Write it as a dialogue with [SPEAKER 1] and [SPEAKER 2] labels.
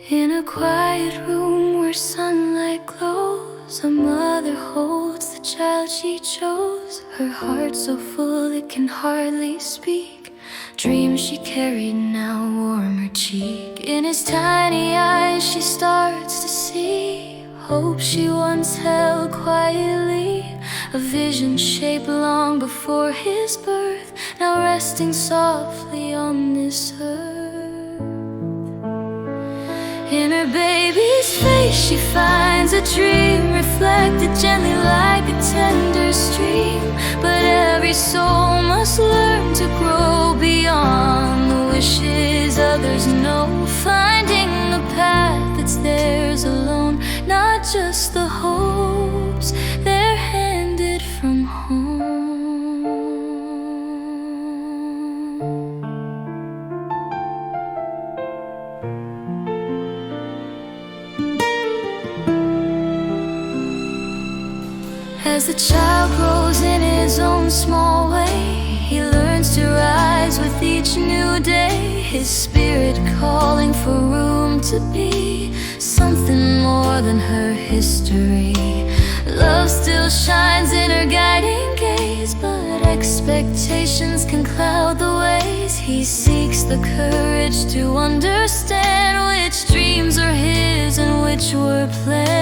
[SPEAKER 1] In a quiet room where sunlight glows, a mother holds the child she chose. Her heart so full it can hardly speak. Dreams she carried now warm her cheek. In his tiny eyes she starts to see hope she once held quietly. A vision shaped long before his birth, now resting softly on this earth. In her baby's face she finds a dream, reflected gently like a tender stream. But every soul must learn to grow beyond the wishes others know, finding a path that's theirs alone, not just the hopes they're handed from home. As the child grows in his own small way, he learns to rise with each new day, his spirit calling for room to be something more than her history. Love still shines in her guiding gaze, but expectations can cloud the ways. He seeks the courage to understand which dreams are his and which were planned.